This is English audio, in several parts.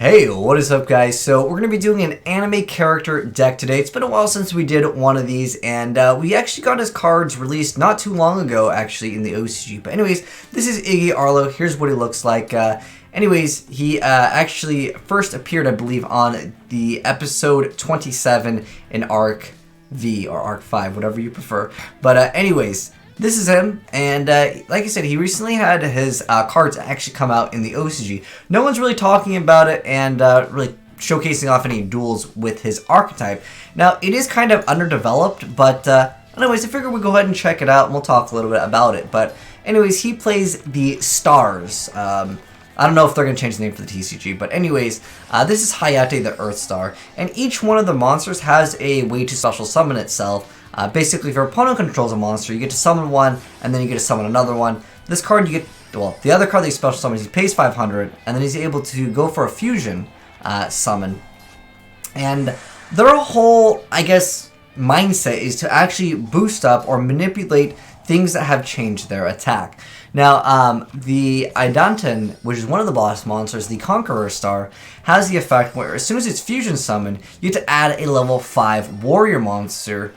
Hey, what is up guys? So we're going to be doing an anime character deck today. It's been a while since we did one of these, and we actually got his cards released not too long ago actually in the OCG. But anyways, this is Iggy Arlo. Here's what he looks like. Anyways, he actually first appeared, I believe, on the episode 27 in Arc V or Arc 5, whatever you prefer. But anyways, this is him, and like I said, he recently had his cards actually come out in the OCG. No one's really talking about it and really showcasing off any duels with his archetype. Now, it is kind of underdeveloped, but anyways, I figured we'd go ahead and check it out, and we'll talk a little bit about it. But anyways, he plays the Stars. I don't know if they're going to change the name for the TCG, but anyways, this is Hayate the Earth Star, and each one of the monsters has a way to special summon itself. Basically, if your opponent controls a monster, you get to summon one, and then you get to summon another one. This card, you get, well, the other card that he special summons, he pays 500, and then he's able to go for a fusion summon. And their whole, I guess, mindset is to actually boost up or manipulate things that have changed their attack. Now, the Idanten, which is one of the boss monsters, the Conqueror Star, has the effect where as soon as it's fusion summoned, you get to add a level 5 warrior monster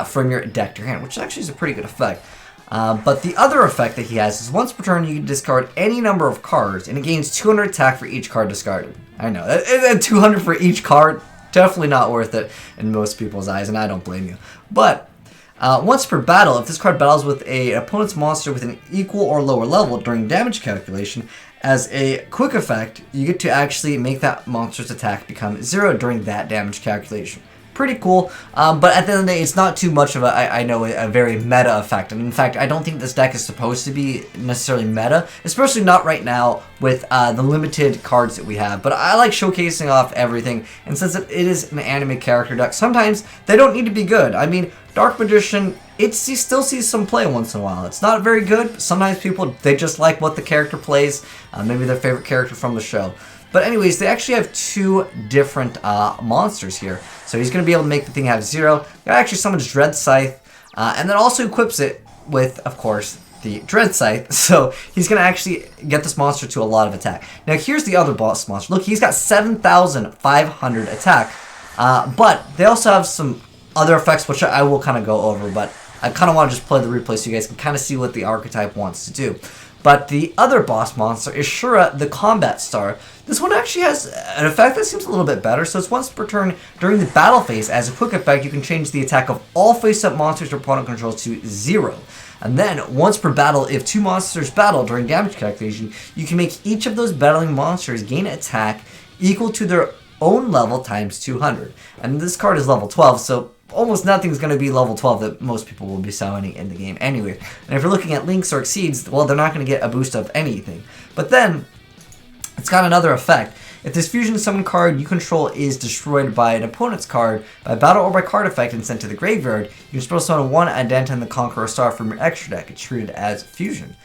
from your deck to your hand, which actually is a pretty good effect. But the other effect that he has is once per turn you can discard any number of cards, and it gains 200 attack for each card discarded. I know, 200 for each card, definitely not worth it in most people's eyes, and I don't blame you. But once per battle, if this card battles with an opponent's monster with an equal or lower level during damage calculation, as a quick effect, you get to actually make that monster's attack become 0 during that damage calculation. Pretty cool, but at the end of the day, it's not too much of a very meta effect. And in fact, I don't think this deck is supposed to be necessarily meta, especially not right now with the limited cards that we have. But I like showcasing off everything, and since it is an anime character deck, sometimes they don't need to be good. I mean, Dark Magician, you still sees some play once in a while. It's not very good, but sometimes people, they just like what the character plays, maybe their favorite character from the show. But anyways, they actually have two different monsters here. So he's going to be able to make the thing have 0. He actually summons Dread Scythe, and then also equips it with, of course, the Dread Scythe. So he's going to actually get this monster to a lot of attack. Now here's the other boss monster. Look, he's got 7,500 attack, but they also have some other effects, which I will kind of go over, but I kind of want to just play the replay so you guys can kind of see what the archetype wants to do. But the other boss monster is Shura, the Combat Star. This one actually has an effect that seems a little bit better. So it's once per turn during the battle phase. As a quick effect, you can change the attack of all face-up monsters your opponent controls to 0. And then, once per battle, if 2 monsters battle during damage calculation, you can make each of those battling monsters gain attack equal to their own level times 200. And this card is level 12, so almost nothing's going to be level 12 that most people will be summoning in the game anyway. And if you're looking at Lynx or Exceeds, well, they're not going to get a boost of anything. But then, it's got another effect. If this fusion summon card you control is destroyed by an opponent's card, by battle or by card effect and sent to the graveyard, you can special summon one Idanten the Conqueror Star from your extra deck. It's treated as fusion.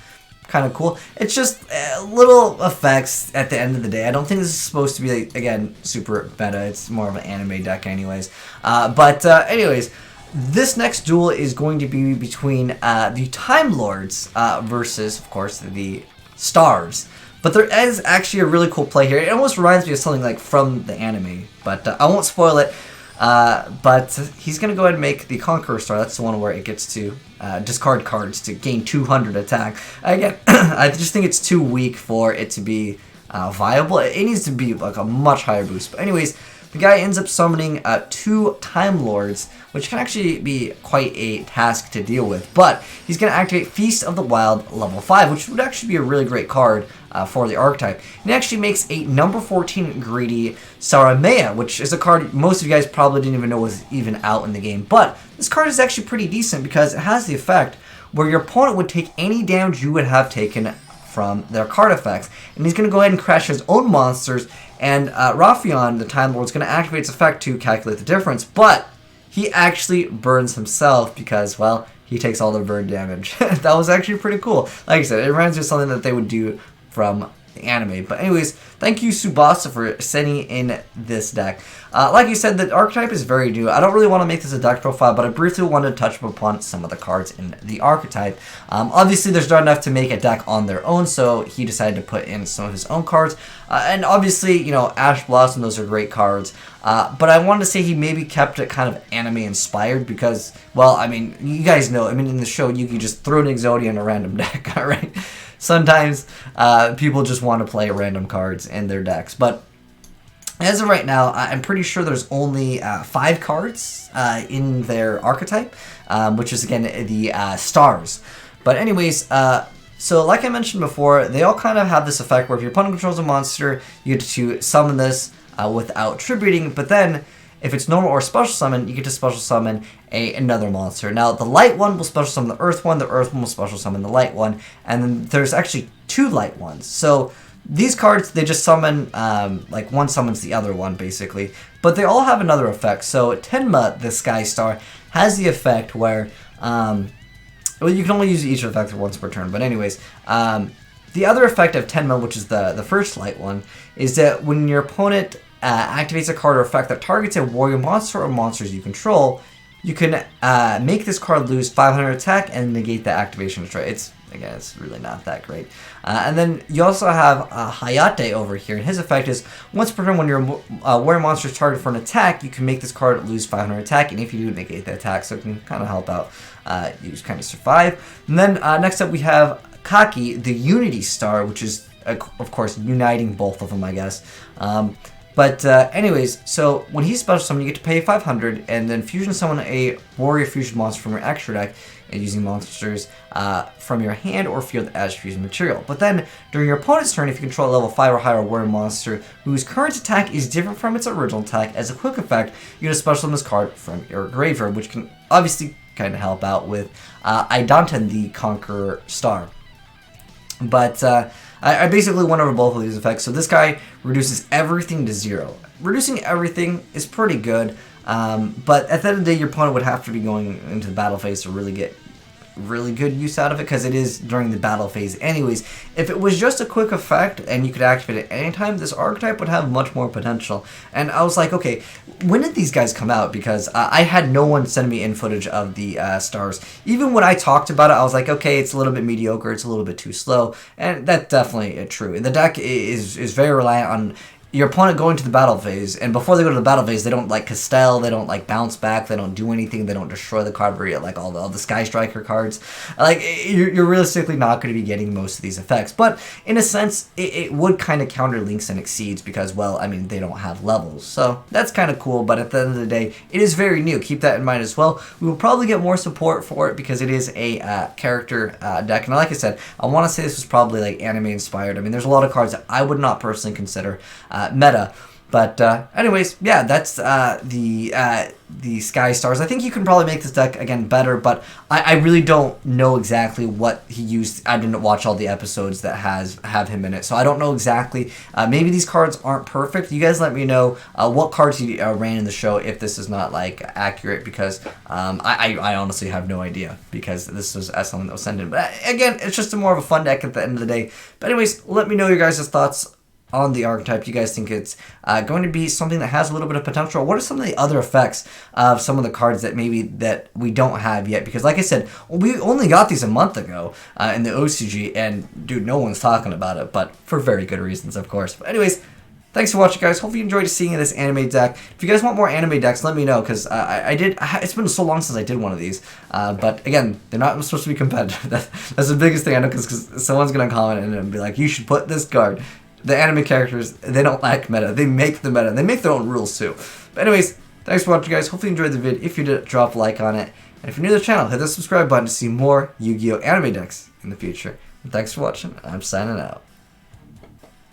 Kind of cool. It's just little effects at the end of the day. I don't think this is supposed to be, like, again, super meta. It's more of an anime deck anyways. Anyways, this next duel is going to be between the Time Lords versus, of course, the Stars. But there is actually a really cool play here. It almost reminds me of something like from the anime, but I won't spoil it. But he's going to go ahead and make the Conqueror Star. That's the one where it gets to discard cards to gain 200 attack. Again, I just think it's too weak for it to be viable. It needs to be like a much higher boost. But anyways, the guy ends up summoning 2 Time Lords, which can actually be quite a task to deal with. But he's going to activate Feast of the Wild level 5, which would actually be a really great card for the archetype. And it actually makes a number 14 greedy Saramea, which is a card most of you guys probably didn't even know was even out in the game. But this card is actually pretty decent because it has the effect where your opponent would take any damage you would have taken from their card effects. And he's going to go ahead and crash his own monsters, and Raphion, the Time Lord, is going to activate its effect to calculate the difference, but he actually burns himself because, well, he takes all the burn damage. That was actually pretty cool. Like I said, it reminds me of something that they would do from the anime. But anyways, thank you Subasa for sending in this deck. Like you said, the archetype is very new. I don't really want to make this a deck profile, but I briefly wanted to touch upon some of the cards in the archetype. Obviously, there's not enough to make a deck on their own, so he decided to put in some of his own cards. And obviously, you know, Ash Blossom, those are great cards. But I wanted to say he maybe kept it kind of anime inspired because, well, I mean, you guys know, I mean, in the show, you can just throw an Exodia in a random deck, alright? Sometimes people just want to play random cards in their decks. But as of right now, I'm pretty sure there's only 5 cards in their archetype, which is, again, the stars. But anyways, so like I mentioned before, they all kind of have this effect where if your opponent controls a monster, you get to summon this without tributing, but then if it's normal or special summon, you get to special summon another monster. Now, the light one will special summon the earth one will special summon the light one, and then there's actually 2 light ones. So these cards, they just summon, like one summons the other one, basically. But they all have another effect. So Tenma, the Sky Star, has the effect where, well, you can only use each effect once per turn. But anyways, the other effect of Tenma, which is the first light one, is that when your opponent activates a card or effect that targets a warrior monster or monsters you control, you can make this card lose 500 attack and negate the activation. It's, again, it's really not that great. And then you also have Hayate over here, and his effect is once per turn when your warrior monster is targeted for an attack, you can make this card lose 500 attack, and if you do, negate the attack, so it can kind of help out you just kind of survive. And then next up we have Kaki, the Unity Star, which is, of course, uniting both of them, I guess. But anyways, so when he's special summon, you get to pay 500, and then fusion summon a warrior fusion monster from your extra deck, and using monsters from your hand or field as fusion material. But then during your opponent's turn, if you control a level 5 or higher warrior monster whose current attack is different from its original attack, as a quick effect, you get to special summon this card from your graveyard, which can obviously kind of help out with Idanten, the Conqueror Star. But I basically went over both of these effects. So this guy reduces everything to 0. Reducing everything is pretty good, but at the end of the day, your opponent would have to be going into the battle phase to really get really good use out of it, because it is during the battle phase anyways. If it was just a quick effect and you could activate it at any time, this archetype would have much more potential. And I was like, okay, when did these guys come out? Because I had no one send me in footage of the stars. Even when I talked about it, I was like, okay, it's a little bit mediocre, it's a little bit too slow, and that's definitely true. And the deck is very reliant on your opponent going to the battle phase, and before they go to the battle phase, they don't like Castell, they don't like bounce back, they don't do anything, they don't destroy the card where you like all the Sky Striker cards. Like, you're realistically not going to be getting most of these effects. But in a sense, it would kind of counter Links and Exceeds because, well, I mean, they don't have levels. So that's kind of cool, but at the end of the day, it is very new. Keep that in mind as well. We will probably get more support for it because it is a character deck. And like I said, I want to say this was probably like anime inspired. I mean, there's a lot of cards that I would not personally consider meta. But anyways, yeah, that's the Sky Stars. I think you can probably make this deck, again, better, but I really don't know exactly what he used. I didn't watch all the episodes that have him in it, so I don't know exactly. Maybe these cards aren't perfect. You guys let me know what cards he ran in the show if this is not, like, accurate, because I honestly have no idea, because this was something that was sent in. But again, it's just more of a fun deck at the end of the day. But anyways, let me know your guys' thoughts on the archetype. Do you guys think it's going to be something that has a little bit of potential? What are some of the other effects of some of the cards that maybe that we don't have yet? Because like I said, we only got these a month ago in the OCG, and dude, no one's talking about it, but for very good reasons, of course. But anyways, thanks for watching, guys. Hopefully you enjoyed seeing this anime deck. If you guys want more anime decks, let me know, because it's been so long since I did one of these. But again, they're not supposed to be competitive. That's the biggest thing I know, because someone's going to comment and be like, you should put this card. The anime characters, they don't like meta. They make the meta. They make their own rules too. But anyways, thanks for watching, guys. Hopefully you enjoyed the vid. If you did, drop a like on it. And if you're new to the channel, hit the subscribe button to see more Yu-Gi-Oh! Anime decks in the future. And thanks for watching. I'm signing out.